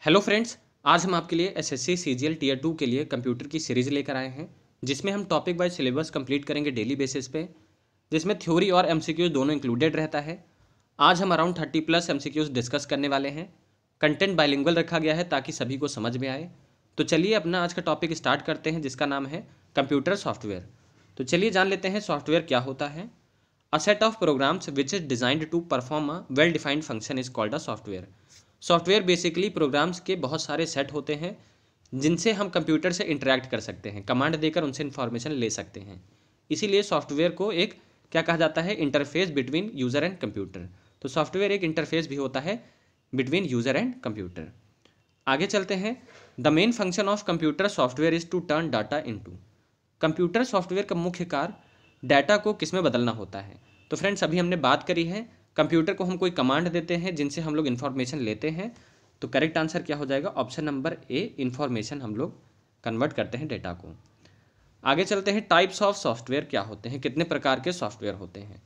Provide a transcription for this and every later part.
Hello friends. आज हम आपके लिए एसएससी सीजीएल टीयर 2 के लिए कंप्यूटर की सीरीज़ लेकर आए हैं, जिसमें हम टॉपिक वाइज सिलेबस कंप्लीट करेंगे डेली बेसिस पे, जिसमें थ्योरी और एमसीक्यूज दोनों इंक्लूडेड रहता है। आज हम अराउंड 30+ एमसीक्यूज डिस्कस करने वाले हैं। कंटेंट बाइलिंगुअल रखा गया है ताकि सभी को समझ में आए। तो चलिए अपना आज का टॉपिक स्टार्ट करते हैं, जिसका नाम है कंप्यूटर सॉफ्टवेयर। तो चलिए जान लेते हैं सॉफ्टवेयर क्या होता है। A set of programs which is designed to perform a well defined function is called a software. Software basically programs के बहुत सारे सेट होते हैं जिनसे हम कंप्यूटर से इंटरेक्ट कर सकते हैं, कमांड देकर उनसे इन्फॉर्मेशन ले सकते हैं। इसीलिए सॉफ्टवेयर को एक क्या कहा जाता है, interface between user and computer. तो सॉफ्टवेयर एक इंटरफेस भी होता है बिटवीन यूज़र एंड कंप्यूटर। आगे चलते हैं। The main function of computer software is to turn data into. Computer software का मुख्य कार्य डाटा को किस में बदलना होता है। तो फ्रेंड्स अभी हमने बात करी है, कंप्यूटर को हम कोई कमांड देते हैं जिनसे हम लोग इन्फॉर्मेशन लेते हैं। तो करेक्ट आंसर क्या हो जाएगा, ऑप्शन नंबर ए, इन्फॉर्मेशन हम लोग कन्वर्ट करते हैं डेटा को। आगे चलते हैं। टाइप्स ऑफ सॉफ्टवेयर क्या होते हैं, कितने प्रकार के सॉफ्टवेयर होते हैं।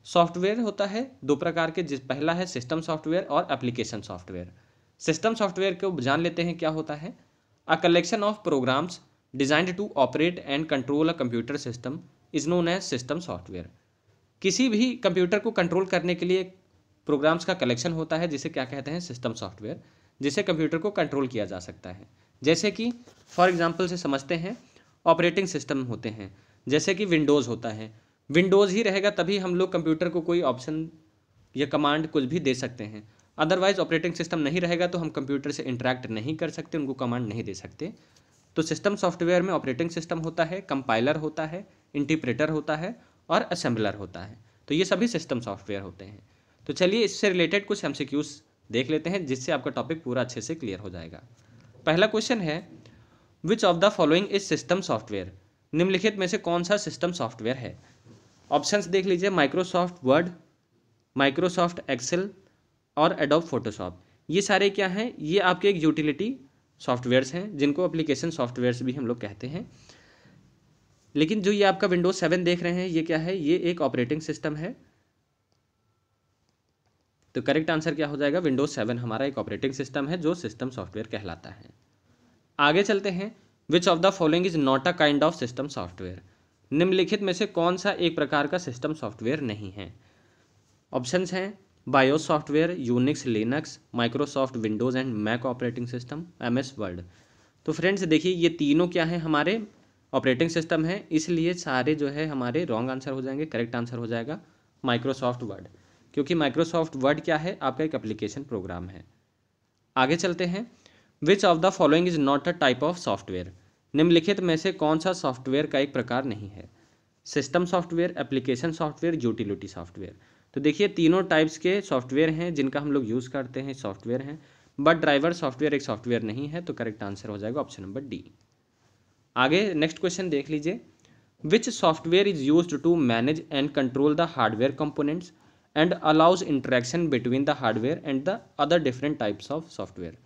सॉफ्टवेयर होता है दो प्रकार के, जिस पहला है सिस्टम सॉफ्टवेयर और एप्लीकेशन सॉफ्टवेयर। सिस्टम सॉफ्टवेयर को जान लेते हैं क्या होता है। A collection of programs designed to operate and control a computer system is known as system software. किसी भी कंप्यूटर को कंट्रोल करने के लिए प्रोग्राम्स का कलेक्शन होता है, जिसे क्या कहते हैं, सिस्टम सॉफ्टवेयर, जिससे कंप्यूटर को कंट्रोल किया जा सकता है। जैसे कि फॉर एग्जांपल से समझते हैं, ऑपरेटिंग सिस्टम होते हैं, जैसे कि विंडोज़ होता है। विंडोज़ ही रहेगा तभी हम लोग कंप्यूटर को कोई ऑप्शन या कमांड कुछ भी दे सकते हैं। अदरवाइज ऑपरेटिंग सिस्टम नहीं रहेगा तो हम कंप्यूटर से इंटरेक्ट नहीं कर सकते, उनको कमांड नहीं दे सकते। तो सिस्टम सॉफ्टवेयर में ऑपरेटिंग सिस्टम होता है, कंपाइलर होता है, इंटरप्रेटर होता है और असेंबलर होता है। तो ये सभी सिस्टम सॉफ्टवेयर होते हैं। तो चलिए इससे रिलेटेड कुछ एमसीक्यूज देख लेते हैं, जिससे आपका टॉपिक पूरा अच्छे से क्लियर हो जाएगा। पहला क्वेश्चन है, विच of the following is system software. निम्नलिखित में से कौन सा सिस्टम सॉफ्टवेयर है। ऑप्शंस देख लीजिए, माइक्रोसॉफ्ट वर्ड, माइक्रोसॉफ्ट एक्सेल और एडोब फोटोशॉप। ये सारे क्या हैं, ये आपके एक यूटिलिटी सॉफ्टवेयर्स हैं, जिनको एप्लीकेशन सॉफ्टवेयर्स भी हम लोग कहते हैं। लेकिन जो ये आपका विंडोज 7 देख रहे हैं, ये क्या है, ये एक ऑपरेटिंग सिस्टम है। तो करेक्ट आंसर क्या हो जाएगा, विंडोज 7 हमारा एक ऑपरेटिंग सिस्टम है जो सिस्टम सॉफ्टवेयर कहलाता है। आगे चलते हैं। Which of the following is not a kind of system software. निम्नलिखित में से कौन सा एक प्रकार का सिस्टम सॉफ्टवेयर नहीं है। ऑप्शंस हैं, BIOS software, Unix, Linux, Microsoft Windows and Mac operating system, MS Word. तो फ्रेंड्स देखिए, ये तीनों क्या है, हमारे ऑपरेटिंग सिस्टम है, इसलिए सारे जो है हमारे रॉन्ग आंसर हो जाएंगे। करेक्ट आंसर हो जाएगा माइक्रोसॉफ्ट वर्ड, क्योंकि माइक्रोसॉफ्ट वर्ड क्या है, आपका एक एप्लीकेशन प्रोग्राम है। आगे चलते हैं। Which of the following is not a type of software. निम्नलिखित में से कौन सा सॉफ्टवेयर का एक प्रकार नहीं है। System software, application software, utility software. तो देखिए तीनों टाइप्स के सॉफ्टवेयर हैं जिनका हम लोग यूज़ करते हैं, सॉफ्टवेयर हैं, बट ड्राइवर सॉफ्टवेयर एक सॉफ्टवेयर नहीं है। तो करेक्ट आंसर हो जाएगा ऑप्शन नंबर डी। आगे नेक्स्ट क्वेश्चन देख लीजिए। Which software is used to manage and control the hardware components and allows interaction between the hardware and the other different types of software.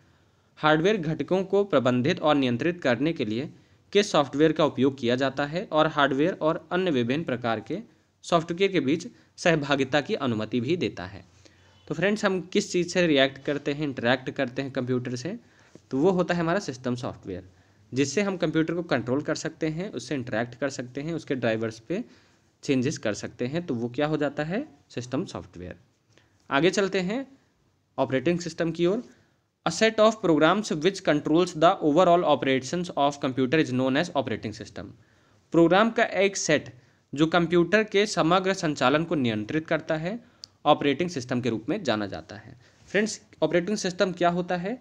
Hardware घटकों को प्रबंधित और नियंत्रित करने के लिए किस सॉफ्टवेयर का उपयोग किया जाता है और हार्डवेयर और अन्य विभिन्न प्रकार के सॉफ्टवेयर के बीच सहभागिता की अनुमति भी देता है। तो फ्रेंड्स हम किस चीज़ से रिएक्ट करते हैं, इंटरेक्ट करते हैं कंप्यूटर से, तो वो होता है हमारा सिस्टम सॉफ्टवेयर, जिससे हम कंप्यूटर को कंट्रोल कर सकते हैं, उससे इंटरेक्ट कर सकते हैं, उसके ड्राइवर्स पे चेंजेस कर सकते हैं। तो वो क्या हो जाता है, सिस्टम सॉफ्टवेयर। आगे चलते हैं ऑपरेटिंग सिस्टम की ओर। A set of programs which controls the overall operations of computer is known as operating system. Program का एक सेट जो कंप्यूटर के समग्र संचालन को नियंत्रित करता है, ऑपरेटिंग सिस्टम के रूप में जाना जाता है। फ्रेंड्स ऑपरेटिंग सिस्टम क्या होता है,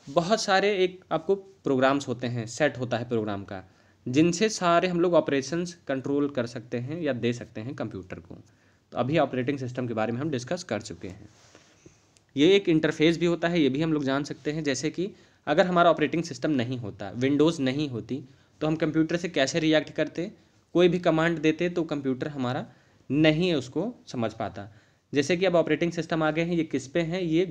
बहुत सारे एक आपको प्रोग्राम्स होते हैं, सेट होता है प्रोग्राम का, जिनसे सारे हम लोग ऑपरेशंस कंट्रोल कर सकते हैं या दे सकते हैं कंप्यूटर को। तो अभी ऑपरेटिंग सिस्टम के बारे में हम डिस्कस कर चुके हैं। ये एक इंटरफेस भी होता है, ये भी हम लोग जान सकते हैं। जैसे कि अगर हमारा ऑपरेटिंग सिस्टम नहीं होता, विंडोज़ नहीं होती, तो हम कंप्यूटर से कैसे रिएक्ट करते, कोई भी कमांड देते तो कंप्यूटर हमारा नहीं है उसको समझ पाता। जैसे कि अब ऑपरेटिंग सिस्टम आ गए हैं, ये किस पे हैं, ये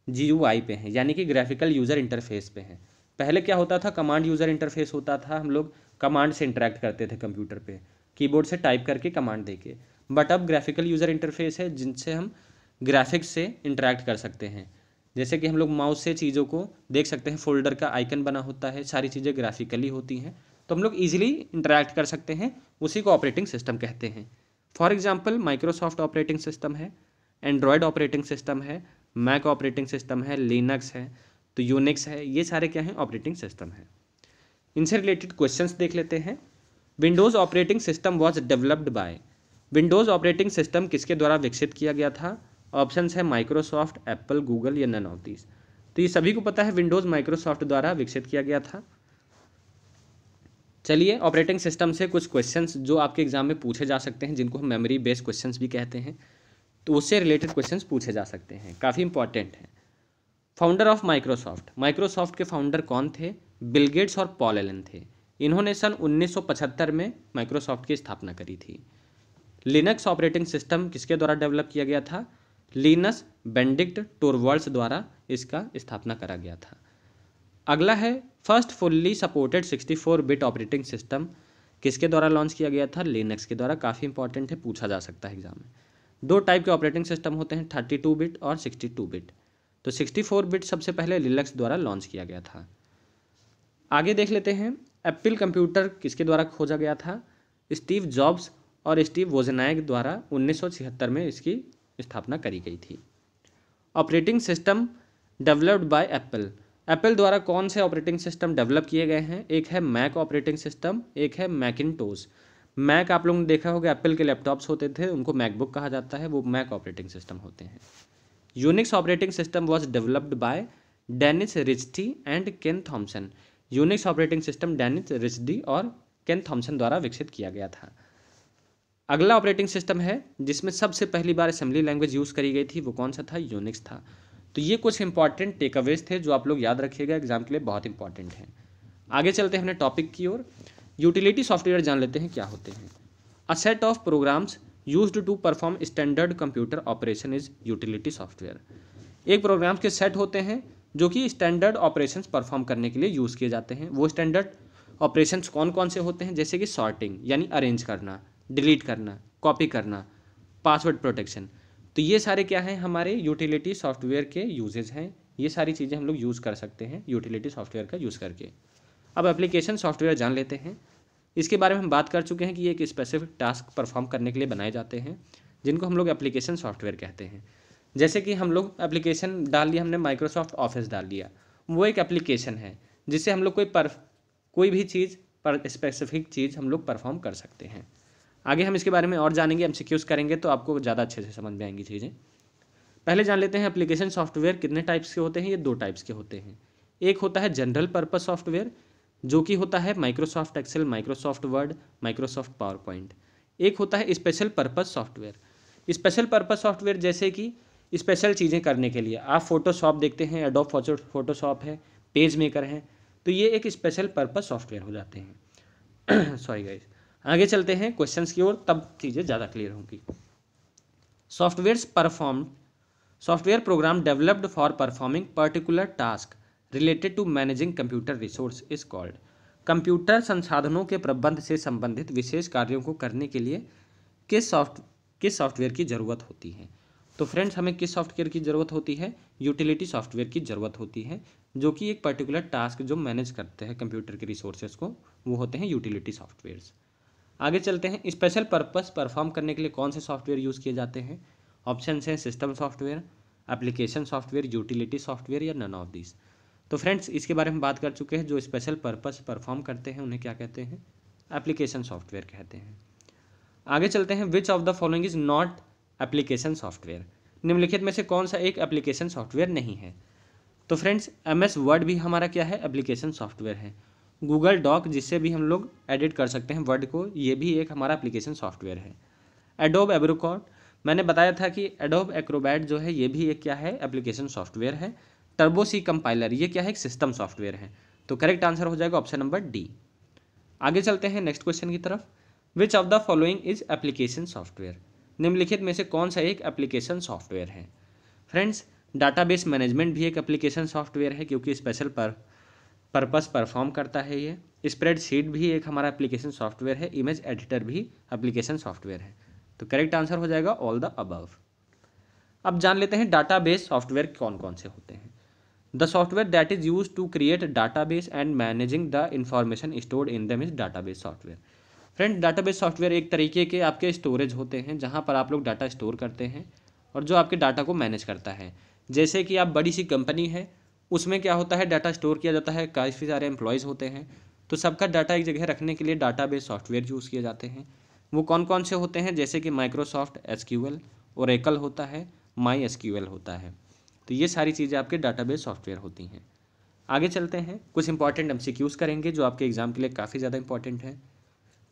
GUI पे हैं, यानी कि ग्राफिकल यूज़र इंटरफेस पे हैं। पहले क्या होता था, कमांड यूज़र इंटरफेस होता था, हम लोग कमांड से इंटरेक्ट करते थे कंप्यूटर पे, कीबोर्ड से टाइप करके कमांड देके। बट अब ग्राफिकल यूज़र इंटरफेस है, जिनसे हम ग्राफिक्स से इंटरेक्ट कर सकते हैं। जैसे कि हम लोग माउस से चीज़ों को देख सकते हैं, फोल्डर का आइकन बना होता है, सारी चीज़ें ग्राफिकली होती हैं, तो हम लोग ईजिली इंटरेक्ट कर सकते हैं, उसी को ऑपरेटिंग सिस्टम कहते हैं। For example Microsoft operating system है, एंड्रॉयड ऑपरेटिंग सिस्टम है, मैक ऑपरेटिंग सिस्टम है, लिनक्स है, तो यूनिक्स है, ये सारे क्या हैं, ऑपरेटिंग सिस्टम है। इनसे रिलेटेड क्वेश्चंस देख लेते हैं। Windows operating system was developed bye, Windows operating system किसके द्वारा विकसित किया गया था? ऑप्शंस है माइक्रोसॉफ्ट, एप्पल, गूगल या नन ऑफ दीज। तो ये सभी को पता है विंडोज़ माइक्रोसॉफ्ट द्वारा विकसित किया गया था। चलिए ऑपरेटिंग सिस्टम से कुछ क्वेश्चंस जो आपके एग्जाम में पूछे जा सकते हैं, जिनको हम मेमोरी बेस्ड क्वेश्चंस भी कहते हैं, तो उससे रिलेटेड क्वेश्चंस पूछे जा सकते हैं, काफ़ी इंपॉर्टेंट है। फाउंडर ऑफ माइक्रोसॉफ्ट, माइक्रोसॉफ्ट के फाउंडर कौन थे? बिल गेट्स और पॉल एलन थे। इन्होंने सन 1975 में माइक्रोसॉफ्ट की स्थापना करी थी। लिनक्स ऑपरेटिंग सिस्टम किसके द्वारा डेवलप किया गया था? लिनस बेंडिक्ट टोरवाल्ड्स द्वारा इसका स्थापना करा गया था। अगला है first fully supported 64 bit operating system किसके द्वारा लॉन्च किया गया था? लिनक्स के द्वारा। काफ़ी इंपॉर्टेंट है, पूछा जा सकता है एग्जाम में। दो टाइप के ऑपरेटिंग सिस्टम होते हैं, 32 बिट और 62 बिट। तो 64 बिट सबसे पहले लिनक्स द्वारा लॉन्च किया गया था। आगे देख लेते हैं एप्पल कंप्यूटर किसके द्वारा खोजा गया था? स्टीव जॉब्स और स्टीव वोजनायक द्वारा 1976 में इसकी स्थापना करी गई थी। Operating system developed by Apple, Apple द्वारा कौन से ऑपरेटिंग सिस्टम डेवलप किए गए हैं? एक है मैक ऑपरेटिंग सिस्टम, एक है मैकिनटोश। मैक आप लोगों ने देखा होगा, एप्पल के लैपटॉप्स होते थे, उनको मैकबुक कहा जाता है, वो मैक ऑपरेटिंग सिस्टम होते हैं। Unix operating system was developed by Dennis Ritchie and Ken Thompson, Unix operating system Dennis Ritchie और केन थॉमसन द्वारा विकसित किया गया था। अगला ऑपरेटिंग सिस्टम है जिसमें सबसे पहली बार असेंबली लैंग्वेज यूज़ करी गई थी, वो कौन सा था? यूनिक्स था। तो ये कुछ इंपॉर्टेंट टेकअवेज थे जो आप लोग याद रखिएगा, एग्जाम के लिए बहुत इंपॉर्टेंट है। आगे चलते हैं अपने टॉपिक की ओर। यूटिलिटी सॉफ्टवेयर जान लेते हैं क्या होते हैं। A set of programs used to perform standard computer operation is utility software. एक प्रोग्राम के सेट होते हैं जो कि स्टैंडर्ड ऑपरेशंस परफॉर्म करने के लिए यूज़ किए जाते हैं। वो स्टैंडर्ड ऑपरेशंस कौन कौन से होते हैं? जैसे कि सॉर्टिंग यानी अरेंज करना, डिलीट करना, कॉपी करना, पासवर्ड प्रोटेक्शन। तो ये सारे क्या हैं? हमारे यूटिलिटी सॉफ्टवेयर के यूजेज हैं। ये सारी चीज़ें हम लोग यूज़ कर सकते हैं यूटिलिटी सॉफ्टवेयर का यूज़ करके। अब एप्लीकेशन सॉफ्टवेयर जान लेते हैं। इसके बारे में हम बात कर चुके हैं कि ये एक स्पेसिफिक टास्क परफॉर्म करने के लिए बनाए जाते हैं, जिनको हम लोग एप्लीकेशन सॉफ्टवेयर कहते हैं। जैसे कि हम लोग एप्लीकेशन डाल लिया, हमने माइक्रोसॉफ्ट ऑफिस डाल लिया, वो एक एप्लीकेशन है जिससे हम लोग कोई भी चीज़ पर स्पेसिफिक चीज़ हम लोग परफॉर्म कर सकते हैं। आगे हम इसके बारे में और जानेंगे, एमसीक्यूज करेंगे तो आपको ज़्यादा अच्छे से समझ में आएंगी चीज़ें। पहले जान लेते हैं एप्लीकेशन सॉफ्टवेयर कितने टाइप्स के होते हैं। ये दो टाइप्स के होते हैं। एक होता है जनरल पर्पस सॉफ्टवेयर जो कि होता है Microsoft Excel, Microsoft Word, Microsoft PowerPoint. एक होता है special purpose software. Special purpose software जैसे कि स्पेशल चीज़ें करने के लिए, आप फोटोशॉप देखते हैं, एडोब फोटोशॉप है, पेज मेकर है, तो ये एक स्पेशल पर्पस सॉफ्टवेयर हो जाते हैं। सॉरी गाइस, आगे चलते हैं क्वेश्चंस की ओर, तब चीज़ें ज़्यादा क्लियर होंगी। Software program developed for performing particular task related to managing computer resource is called. Computer संसाधनों के प्रबंध से संबंधित विशेष कार्यों को करने के लिए किस सॉफ्टवेयर की ज़रूरत होती है? तो फ्रेंड्स, हमें किस सॉफ्टवेयर की ज़रूरत होती है? यूटिलिटी सॉफ्टवेयर की ज़रूरत होती है, जो कि एक पर्टिकुलर टास्क जो मैनेज करते हैं कंप्यूटर के रिसोर्सेज को, वो होते हैं यूटिलिटी सॉफ्टवेयर्स। आगे चलते हैं, स्पेशल पर्पस परफॉर्म करने के लिए कौन से सॉफ्टवेयर यूज़ किए जाते हैं? ऑप्शन हैं system software, application software, utility software या नन ऑफ दिस। तो फ्रेंड्स, इसके बारे में बात कर चुके हैं। जो स्पेशल पर्पस परफॉर्म करते हैं उन्हें क्या कहते हैं? एप्लीकेशन सॉफ्टवेयर कहते हैं। आगे चलते हैं, which of the following is not application software. निम्नलिखित में से कौन सा एक एप्लीकेशन सॉफ्टवेयर नहीं है? तो फ्रेंड्स, MS वर्ड भी हमारा क्या है? एप्लीकेशन सॉफ्टवेयर है। गूगल डॉक जिससे भी हम लोग एडिट कर सकते हैं वर्ड को, ये भी एक हमारा एप्लीकेशन सॉफ्टवेयर है। एडोब एब्रोकॉट, मैंने बताया था कि एडोब एक्रोबैट जो है ये भी एक क्या है? एप्लीकेशन सॉफ्टवेयर है। टर्बो सी कंपाइलर ये क्या है? एक सिस्टम सॉफ्टवेयर है। तो करेक्ट आंसर हो जाएगा ऑप्शन नंबर डी। आगे चलते हैं नेक्स्ट क्वेश्चन की तरफ। विच of the following is application software. निम्नलिखित में से कौन सा एक एप्लीकेशन सॉफ्टवेयर है? फ्रेंड्स, डाटाबेस मैनेजमेंट भी एक एप्लीकेशन सॉफ्टवेयर है क्योंकि स्पेशल पर्पस परफॉर्म करता है ये। स्प्रेडशीट भी एक हमारा एप्लीकेशन सॉफ्टवेयर है। इमेज एडिटर भी एप्लीकेशन सॉफ्टवेयर है। तो करेक्ट आंसर हो जाएगा ऑल द अबव। अब जान लेते हैं डाटाबेस सॉफ्टवेयर कौन कौन से होते हैं। The software that is use to create database and managing the information stored in them is database software. Friend, database software एक तरीके के आपके स्टोरेज होते हैं जहाँ पर आप लोग डाटा स्टोर करते हैं और जो आपके डाटा को मैनेज करता है। जैसे कि आप बड़ी सी कंपनी है, उसमें क्या होता है, डाटा स्टोर किया जाता है, काफ़ी सारे एम्प्लॉयज़ होते हैं, तो सबका डाटा एक जगह रखने के लिए डाटाबेस सॉफ्टवेयर यूज़ किए जाते हैं। वो कौन कौन से होते हैं, जैसे कि माइक्रोसॉफ्ट एसक्यूएल, ओरेकल होता है, माई एसक्यूएल होता है। तो ये सारी चीज़ें आपके डाटाबेस सॉफ्टवेयर होती हैं। आगे चलते हैं, कुछ इंपॉर्टेंट एमसीक्यूज़ करेंगे जो आपके एग्जाम के लिए काफ़ी ज़्यादा इंपॉर्टेंट है।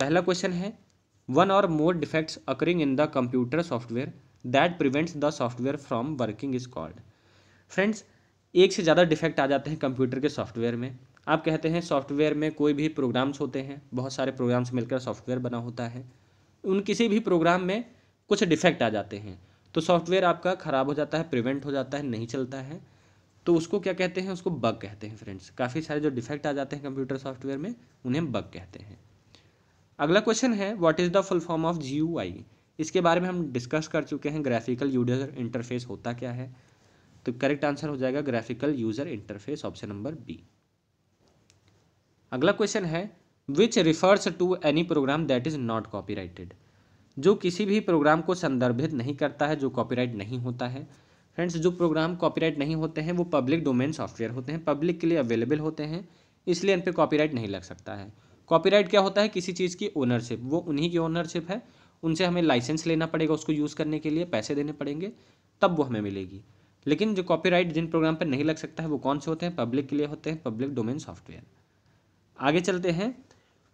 पहला क्वेश्चन है, वन और more defects occurring in the computer software that prevents the software from working is called. Friends, एक से ज़्यादा डिफेक्ट आ जाते हैं कंप्यूटर के सॉफ्टवेयर में। आप कहते हैं सॉफ्टवेयर में कोई भी प्रोग्राम्स होते हैं, बहुत सारे प्रोग्राम्स मिलकर सॉफ्टवेयर बना होता है, उन किसी भी प्रोग्राम में कुछ डिफेक्ट आ जाते हैं तो सॉफ्टवेयर आपका ख़राब हो जाता है, प्रिवेंट हो जाता है, नहीं चलता है, तो उसको क्या कहते हैं, उसको बग कहते हैं। फ्रेंड्स, काफ़ी सारे जो डिफेक्ट आ जाते हैं कंप्यूटर सॉफ्टवेयर में उन्हें बग कहते हैं। अगला क्वेश्चन है, what is the full form of GUI। इसके बारे में हम डिस्कस कर चुके हैं, ग्राफिकल यूजर इंटरफेस होता क्या है। तो करेक्ट आंसर हो जाएगा graphical user interface, option number B. अगला क्वेश्चन है, which refers to any program that is not copyrighted. जो किसी भी प्रोग्राम को संदर्भित नहीं करता है जो कॉपीराइट नहीं होता है। फ्रेंड्स, जो प्रोग्राम कॉपीराइट नहीं होते हैं वो पब्लिक डोमेन सॉफ्टवेयर होते हैं, पब्लिक के लिए अवेलेबल होते हैं, इसलिए इन पर कॉपीराइट नहीं लग सकता है। कॉपीराइट क्या होता है, किसी चीज़ की ओनरशिप, वो उन्हीं की ओनरशिप है, उनसे हमें लाइसेंस लेना पड़ेगा, उसको यूज़ करने के लिए पैसे देने पड़ेंगे, तब वो हमें मिलेगी। लेकिन जो कॉपीराइट जिन प्रोग्राम पर नहीं लग सकता है वो कौन से होते हैं, पब्लिक के लिए होते हैं, पब्लिक डोमेन सॉफ्टवेयर। आगे चलते हैं,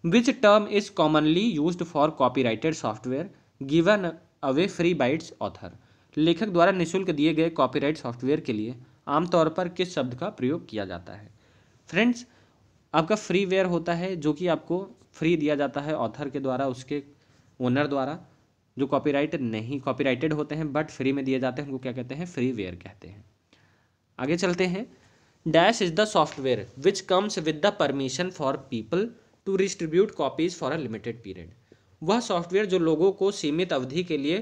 which term is commonly used for copyrighted software given away free bytes author. लेखक द्वारा निःशुल्क दिए गए कॉपीराइट सॉफ्टवेयर के लिए आमतौर पर किस शब्द का प्रयोग किया जाता है। फ्रेंड्स, आपका फ्रीवेयर होता है जो कि आपको फ्री दिया जाता है ऑथर के द्वारा, उसके ओनर द्वारा। जो कॉपीराइट नहीं कॉपीराइटेड होते हैं बट फ्री में दिए जाते हैं उनको क्या कहते हैं, फ्रीवेयर कहते हैं। आगे चलते हैं, dash is the software which comes with the permission for people to distribute copies for a limited period. वह सॉफ्टवेयर जो लोगों को सीमित अवधि के लिए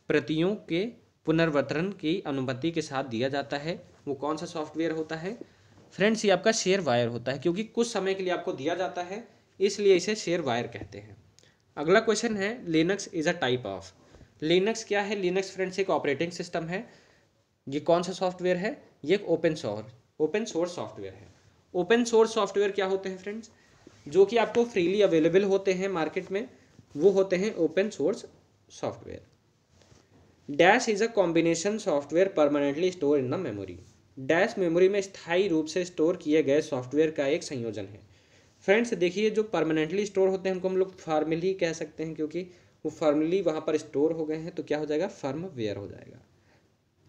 प्रतियों के पुनर्वितरण की अनुमति के साथ दिया जाता है, वो कौन सा सॉफ्टवेयर होता है। फ्रेंड्स, ये आपका शेयर वायर होता है, क्योंकि कुछ समय के लिए आपको दिया जाता है इसलिए इसे शेयर वायर कहते हैं। अगला क्वेश्चन है, Linux is a type of. Linux क्या है, लिनक्स फ्रेंड्स एक ऑपरेटिंग सिस्टम है। ये कौन सा सॉफ्टवेयर है, ये एक ओपन सोर्स सॉफ्टवेयर है। ओपन सोर्स सॉफ्टवेयर क्या होते हैं फ्रेंड्स, जो कि आपको फ्रीली अवेलेबल होते हैं मार्केट में, वो होते हैं open source software. Dash is a combination software permanently store in the memory. Dash memory में स्थायी रूप से स्टोर किए गए सॉफ्टवेयर का एक संयोजन है। फ्रेंड्स, देखिए जो परमानेंटली स्टोर होते हैं उनको हम लोग फॉर्मली कह सकते हैं, क्योंकि वो फॉर्मली वहाँ पर स्टोर हो गए हैं, तो क्या हो जाएगा, फर्मवेयर हो जाएगा।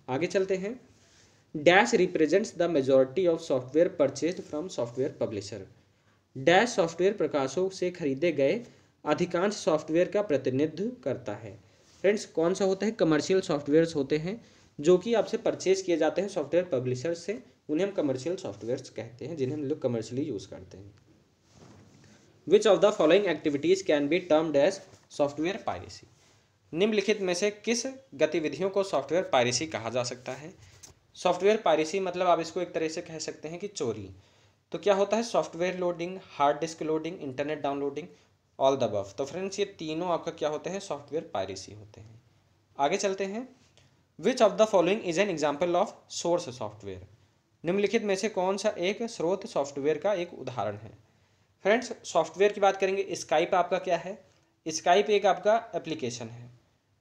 आगे चलते हैं, dash represents the majority of software purchased from software publisher. Dash software प्रकाशकों से खरीदे गए अधिकांश सॉफ्टवेयर का प्रतिनिधित्व करता है। फ्रेंड्स, कौन सा होता है, कमर्शियल सॉफ्टवेयर्स होते हैं जो कि आपसे परचेज किए जाते हैं सॉफ्टवेयर पब्लिशर से, उन्हें हम कमर्शियल सॉफ्टवेयर्स कहते हैं, जिन्हें हम लोग कमर्शियली यूज़ करते हैं। Which of the following activities can be termed as software piracy. निम्नलिखित में से किस गतिविधियों को सॉफ्टवेयर पायरेसी कहा जा सकता है। सॉफ्टवेयर पायरेसी मतलब आप इसको एक तरह से कह सकते हैं कि चोरी। तो क्या होता है, software loading, hard disk loading, internet downloading, all the above. तो फ्रेंड्स, ये तीनों आपका क्या होते हैं, सॉफ्टवेयर पायरेसी होते हैं। आगे चलते हैं, which of the following is an example of source software. निम्नलिखित में से कौन सा एक स्रोत सॉफ्टवेयर का एक उदाहरण है। फ्रेंड्स, सॉफ्टवेयर की बात करेंगे, स्काइप आपका क्या है, स्काइप एक आपका एप्लीकेशन है।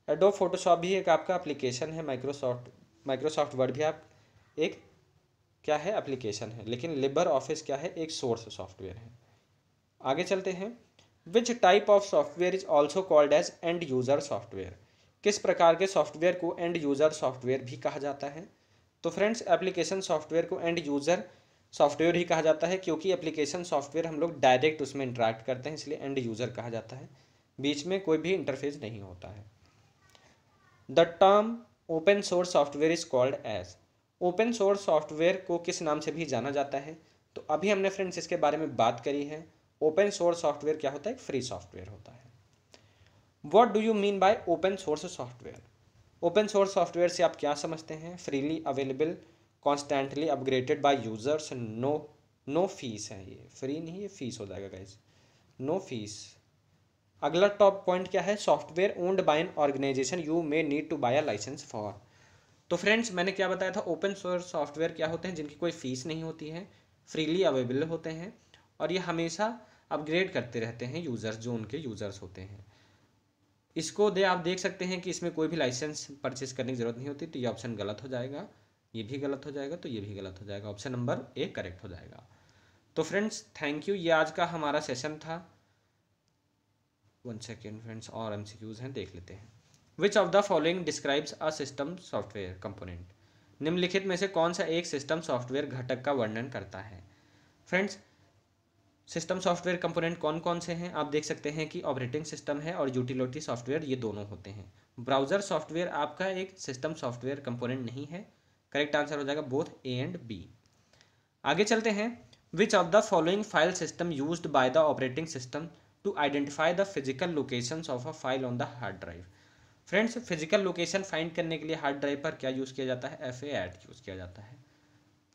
एडोब फोटोशॉप भी एक आपका एप्लीकेशन है। माइक्रोसॉफ्ट वर्ड भी आप एक क्या है, एप्लीकेशन है। लेकिन लिबर ऑफिस क्या है, एक सोर्स सॉफ्टवेयर है। आगे चलते हैं, which type of software is also called as end user software. किस प्रकार के सॉफ्टवेयर को एंड यूजर सॉफ्टवेयर भी कहा जाता है। तो फ्रेंड्स, एप्लीकेशन सॉफ्टवेयर को एंड यूजर सॉफ्टवेयर ही कहा जाता है, क्योंकि एप्लीकेशन सॉफ्टवेयर हम लोग डायरेक्ट उसमें इंटरेक्ट करते हैं, इसलिए एंड यूजर कहा जाता है, बीच में कोई भी इंटरफेस नहीं होता है। The term open source software is called as. Open source software को किस नाम से भी जाना जाता है। तो अभी हमने फ्रेंड्स इसके बारे में बात करी है। ओपन सोर्स सॉफ्टवेयर क्या होता है, फ्री सॉफ्टवेयर होता है। What do you mean by open source software. Open source software से आप क्या समझते हैं, freely available constantly upgraded by users, no fees है, ये फ्री नहीं, ये फीस हो जाएगा गाइज, नो फीस। अगला टॉप पॉइंट क्या है, software owned by an organisation you may need to buy a licence for. तो फ्रेंड्स मैंने क्या बताया था, ओपन सोर्स सॉफ्टवेयर क्या होते हैं, जिनकी कोई फीस नहीं होती है, फ्रीली अवेलेबल होते हैं और ये हमेशा अपग्रेड करते रहते हैं यूज़र्स, जो उनके यूज़र्स होते हैं। इसको आप देख सकते हैं कि इसमें कोई भी लाइसेंस परचेस करने की ज़रूरत नहीं होती, तो ये ऑप्शन गलत हो जाएगा, ये भी गलत हो जाएगा, तो ये भी गलत हो जाएगा, ऑप्शन नंबर ए करेक्ट हो जाएगा। तो फ्रेंड्स थैंक यू, ये आज का हमारा सेशन था। 1 सेकेंड फ्रेंड्स, और MCQs हैं, देख लेते हैं। Which of the following describes a system software component. निम्नलिखित में से कौन सा एक सिस्टम सॉफ्टवेयर घटक का वर्णन करता है। फ्रेंड्स सिस्टम सॉफ्टवेयर कंपोनेंट कौन कौन से हैं, आप देख सकते हैं कि ऑपरेटिंग सिस्टम है और यूटिलिटी सॉफ्टवेयर, ये दोनों होते हैं। ब्राउज़र सॉफ्टवेयर आपका एक सिस्टम सॉफ्टवेयर कंपोनेंट नहीं है, करेक्ट आंसर हो जाएगा बोथ ए एंड बी। आगे चलते हैं, which of the following file system used by the operating system to identify the physical locations of a file on the hard drive. Friends physical location find करने के लिए hard drive पर क्या use किया जाता है, FAT यूज़ किया जाता है।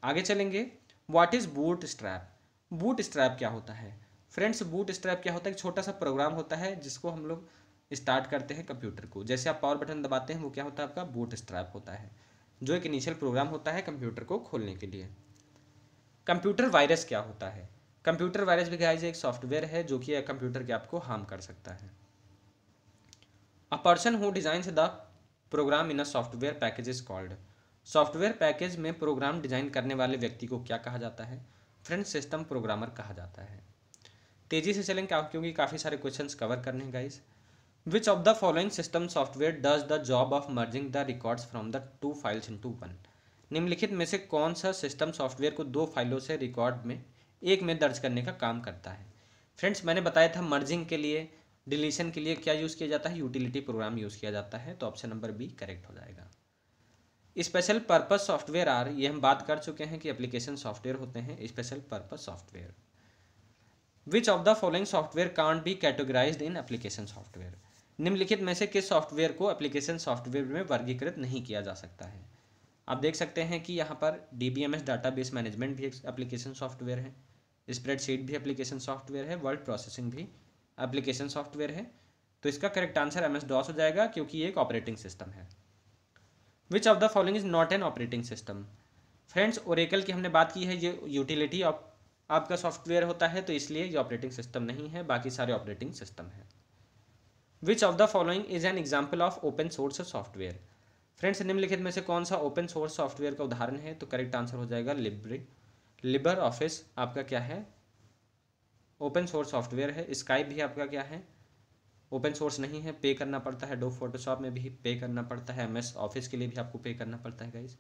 आगे चलेंगे, what is boot strap. Boot strap क्या होता है। फ्रेंड्स बूट स्ट्रैप क्या होता है, एक छोटा सा प्रोग्राम होता है जिसको हम लोग स्टार्ट करते हैं कंप्यूटर को, जैसे आप पावर बटन दबाते हैं वो क्या होता है, आपका बूट स्ट्रैप होता है, जो एक इनिशियल प्रोग्राम होता है कंप्यूटर को खोलने के लिए। कंप्यूटर वायरस क्या होता है। कंप्यूटर वायरस भी गाइस एक सॉफ्टवेयर है जो कि कंप्यूटर के आपको हार्म कर सकता है। A person who designs the program in a software package is called. Software package में प्रोग्राम डिजाइन करने वाले व्यक्ति को क्या कहा जाता है, फ्रेंड्स सिस्टम प्रोग्रामर कहा जाता है। तेजी से चलेंगे क्योंकि काफ़ी सारे क्वेश्चंस कवर करने हैं guys. Which of the following system software does the job of merging the records from the 2 files into 1। निम्नलिखित में से कौन सा सिस्टम सॉफ्टवेयर को 2 फाइलों से रिकॉर्ड में एक में दर्ज करने का काम करता है। फ्रेंड्स मैंने बताया था मर्जिंग के लिए, डिलीशन के लिए क्या यूज़ किया जाता है, यूटिलिटी प्रोग्राम यूज़ किया जाता है, तो ऑप्शन नंबर बी करेक्ट हो जाएगा। स्पेशल पर्पस सॉफ्टवेयर आर, ये हम बात कर चुके हैं कि एप्लीकेशन सॉफ्टवेयर होते हैं special purpose software. Which of the following software can't be categorised in application software. निम्नलिखित में से किस सॉफ्टवेयर को एप्लीकेशन सॉफ्टवेयर में वर्गीकृत नहीं किया जा सकता है। आप देख सकते हैं कि यहाँ पर DBMS डाटाबेस मैनेजमेंट भी एक एप्लीकेशन सॉफ्टवेयर है, स्प्रेडशीट भी एप्लीकेशन सॉफ्टवेयर है, वर्ड प्रोसेसिंग भी एप्लीकेशन सॉफ्टवेयर है, तो इसका करेक्ट आंसर MS-DOS हो जाएगा क्योंकि ये एक ऑपरेटिंग सिस्टम है। विच of the following is not an operating system. Friends Oracle की हमने बात की है, ये यूटिलिटी आपका सॉफ्टवेयर होता है, तो इसलिए ये ऑपरेटिंग सिस्टम नहीं है, बाकी सारे ऑपरेटिंग सिस्टम है। विच of the following is an example of open source software. Friends निम्नलिखित में से कौन सा ओपन सोर्स सॉफ्टवेयर का उदाहरण है, तो करेक्ट आंसर हो जाएगा लिबर ऑफिस आपका क्या है, ओपन सोर्स सॉफ्टवेयर है। स्काइप भी आपका क्या है, ओपन सोर्स नहीं है, पे करना पड़ता है। फोटोशॉप में भी पे करना पड़ता है, MS ऑफिस के लिए भी आपको पे करना पड़ता है गाइज,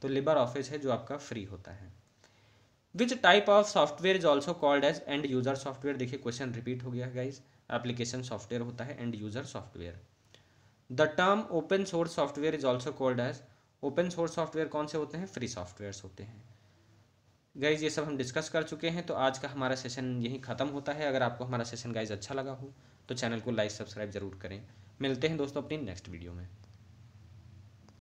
तो लिबर ऑफिस है जो आपका फ्री होता है। Which type of software is also called as end user software. देखिए क्वेश्चन रिपीट हो गया है गाइज, एप्लीकेशन सॉफ्टवेयर होता है end user software. The term open source software is also called as, open source software कौन से होते हैं, फ्री सॉफ्टवेयर होते हैं। गाइज ये सब हम डिस्कस कर चुके हैं, तो आज का हमारा सेशन यहीं ख़त्म होता है। अगर आपको हमारा सेशन गाइज अच्छा लगा हो तो चैनल को लाइक सब्सक्राइब जरूर करें। मिलते हैं दोस्तों अपनी नेक्स्ट वीडियो में।